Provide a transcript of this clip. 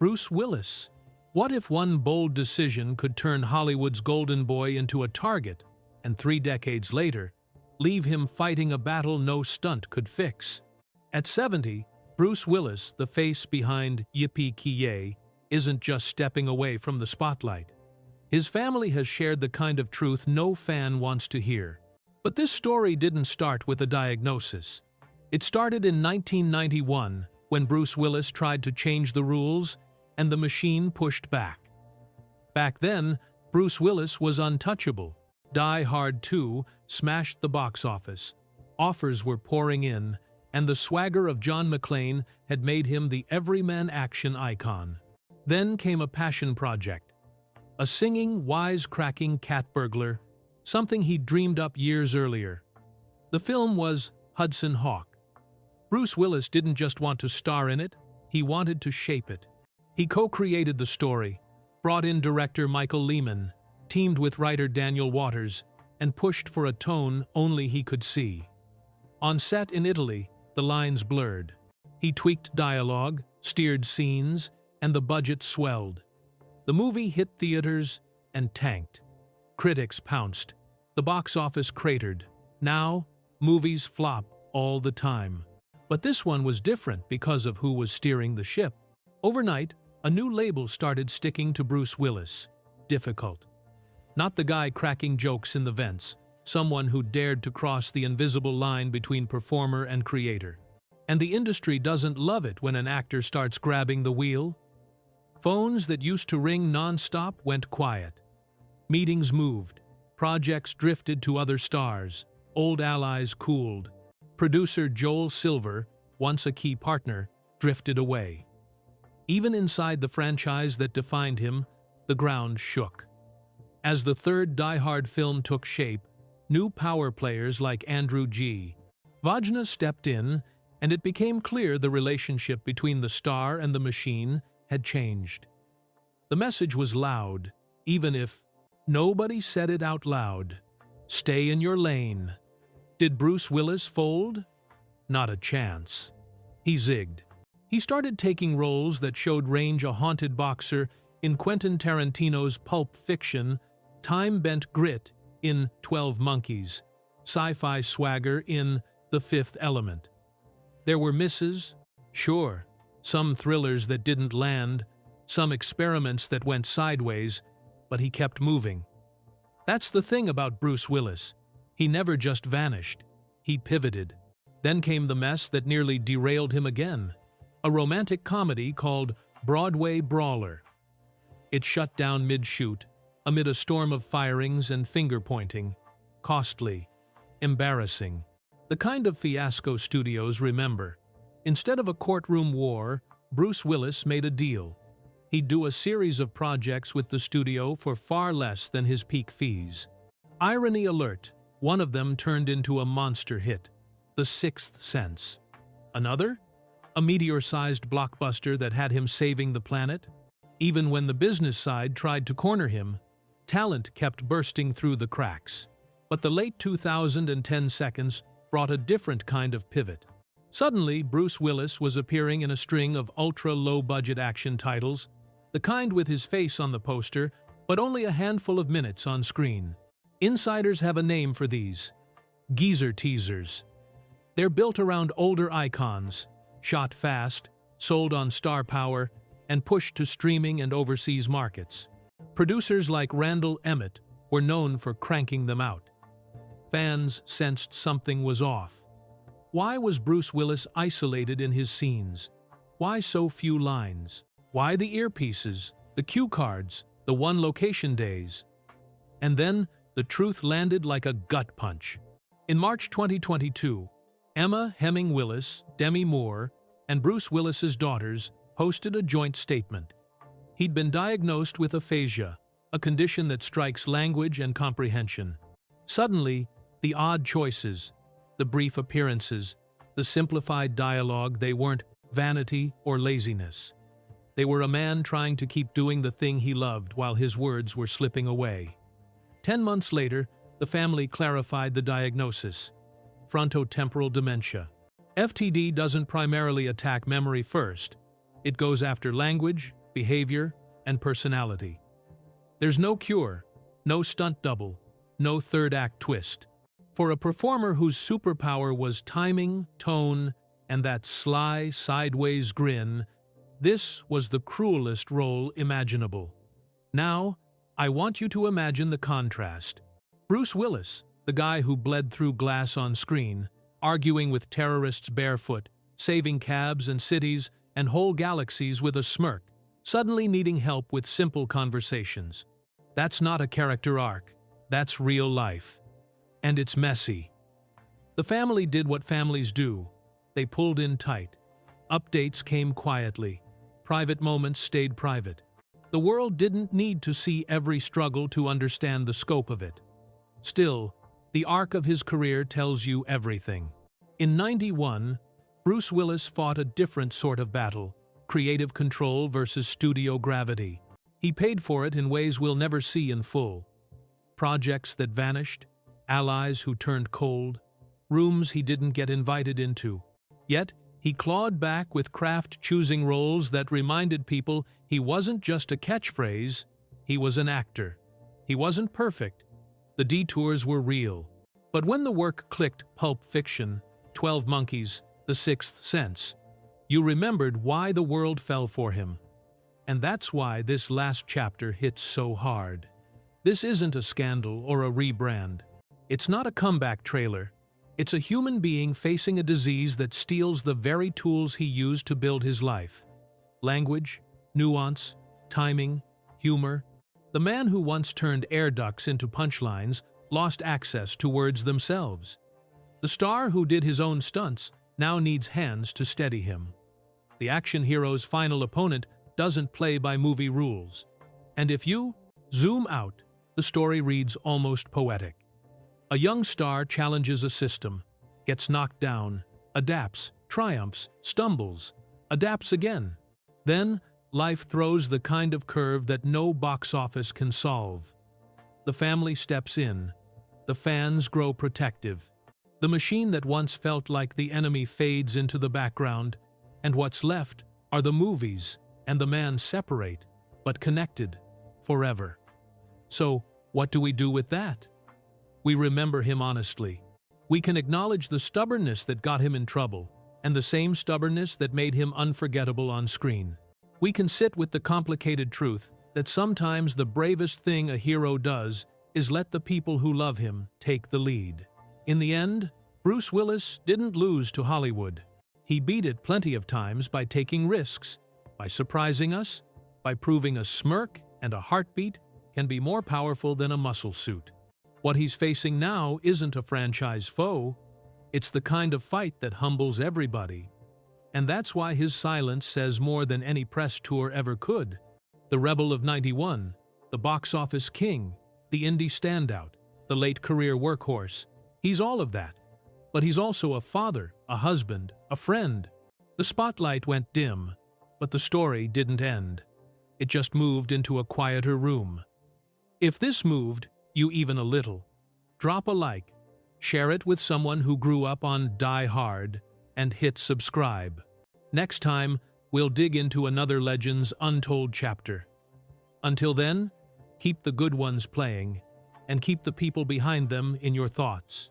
Bruce Willis. What if one bold decision could turn Hollywood's golden boy into a target, and 3 decades later, leave him fighting a battle no stunt could fix? At 70, Bruce Willis, the face behind Yippee-ki-yay, isn't just stepping away from the spotlight. His family has shared the kind of truth no fan wants to hear. But this story didn't start with a diagnosis. It started in 1991, when Bruce Willis tried to change the rules, and the machine pushed back. Back then, Bruce Willis was untouchable. Die Hard 2 smashed the box office. Offers were pouring in, and the swagger of John McClane had made him the everyman action icon. Then came a passion project. A singing, wise-cracking cat burglar, something he'd dreamed up years earlier. The film was Hudson Hawk. Bruce Willis didn't just want to star in it, he wanted to shape it. He co-created the story, brought in director Michael Lehman, teamed with writer Daniel Waters, and pushed for a tone only he could see. On set in Italy, the lines blurred. He tweaked dialogue, steered scenes, and the budget swelled. The movie hit theaters and tanked. Critics pounced. The box office cratered. Now, movies flop all the time. But this one was different because of who was steering the ship. Overnight, a new label started sticking to Bruce Willis. Difficult. Not the guy cracking jokes in the vents, someone who dared to cross the invisible line between performer and creator. And the industry doesn't love it when an actor starts grabbing the wheel. Phones that used to ring non-stop went quiet. Meetings moved. Projects drifted to other stars. Old allies cooled. Producer Joel Silver, once a key partner, drifted away. Even inside the franchise that defined him, the ground shook. As the third Die Hard film took shape, new power players like Andrew G. Vajna stepped in, and it became clear the relationship between the star and the machine had changed. The message was loud, even if nobody said it out loud. Stay in your lane. Did Bruce Willis fold? Not a chance. He zigged. He started taking roles that showed range, a haunted boxer in Quentin Tarantino's Pulp Fiction, time-bent grit in 12 Monkeys, sci-fi swagger in The Fifth Element. There were misses, sure, some thrillers that didn't land, some experiments that went sideways, but he kept moving. That's the thing about Bruce Willis. He never just vanished. He pivoted. Then came the mess that nearly derailed him again. A romantic comedy called Broadway Brawler. It shut down mid-shoot, amid a storm of firings and finger-pointing. Costly. Embarrassing. The kind of fiasco studios remember. Instead of a courtroom war, Bruce Willis made a deal. He'd do a series of projects with the studio for far less than his peak fees. Irony alert, one of them turned into a monster hit, The Sixth Sense. Another? A meteor-sized blockbuster that had him saving the planet? Even when the business side tried to corner him, talent kept bursting through the cracks. But the late 2010 seconds brought a different kind of pivot. Suddenly, Bruce Willis was appearing in a string of ultra-low-budget action titles, the kind with his face on the poster, but only a handful of minutes on screen. Insiders have a name for these: geezer teasers. They're built around older icons, shot fast, sold on star power, and pushed to streaming and overseas markets. Producers like Randall Emmett were known for cranking them out. Fans sensed something was off. Why was Bruce Willis isolated in his scenes? Why so few lines? Why the earpieces, the cue cards, the one-location days? And then, the truth landed like a gut punch. In March 2022, Emma Hemming Willis, Demi Moore, and Bruce Willis's daughters hosted a joint statement. He'd been diagnosed with aphasia, a condition that strikes language and comprehension. Suddenly, the odd choices, the brief appearances, the simplified dialogue, they weren't vanity or laziness. They were a man trying to keep doing the thing he loved while his words were slipping away. 10 months later, the family clarified the diagnosis: frontotemporal dementia. FTD doesn't primarily attack memory first. It goes after language, behavior, and personality. There's no cure, no stunt double, no third-act twist. For a performer whose superpower was timing, tone, and that sly, sideways grin, this was the cruelest role imaginable. Now, I want you to imagine the contrast. Bruce Willis, the guy who bled through glass on screen, arguing with terrorists barefoot, saving cabs and cities and whole galaxies with a smirk, suddenly needing help with simple conversations. That's not a character arc, that's real life. And it's messy. The family did what families do. They pulled in tight. Updates came quietly. Private moments stayed private. The world didn't need to see every struggle to understand the scope of it. Still, the arc of his career tells you everything. In '91, Bruce Willis fought a different sort of battle, creative control versus studio gravity. He paid for it in ways we'll never see in full. Projects that vanished, allies who turned cold, rooms he didn't get invited into. Yet, he clawed back with craft, choosing roles that reminded people he wasn't just a catchphrase, he was an actor. He wasn't perfect. The detours were real. But when the work clicked, Pulp Fiction, 12 Monkeys, The Sixth Sense, you remembered why the world fell for him. And that's why this last chapter hits so hard. This isn't a scandal or a rebrand. It's not a comeback trailer. It's a human being facing a disease that steals the very tools he used to build his life. Language, nuance, timing, humor. The man who once turned air ducts into punchlines lost access to words themselves. The star who did his own stunts now needs hands to steady him. The action hero's final opponent doesn't play by movie rules. And if you zoom out, the story reads almost poetic. A young star challenges a system, gets knocked down, adapts, triumphs, stumbles, adapts again. Then, life throws the kind of curve that no box office can solve. The family steps in. The fans grow protective. The machine that once felt like the enemy fades into the background, and what's left are the movies and the man separate, but connected, forever. So, what do we do with that? We remember him honestly. We can acknowledge the stubbornness that got him in trouble, and the same stubbornness that made him unforgettable on screen. We can sit with the complicated truth that sometimes the bravest thing a hero does is let the people who love him take the lead. In the end, Bruce Willis didn't lose to Hollywood. He beat it plenty of times by taking risks, by surprising us, by proving a smirk and a heartbeat can be more powerful than a muscle suit. What he's facing now isn't a franchise foe, it's the kind of fight that humbles everybody. And that's why his silence says more than any press tour ever could. The rebel of '91, the box office king, the indie standout, the late career workhorse. He's all of that. But he's also a father, a husband, a friend. The spotlight went dim, but the story didn't end. It just moved into a quieter room. If this moved you even a little, drop a like, share it with someone who grew up on Die Hard, and hit subscribe. Next time, we'll dig into another legend's untold chapter. Until then, keep the good ones playing, and keep the people behind them in your thoughts.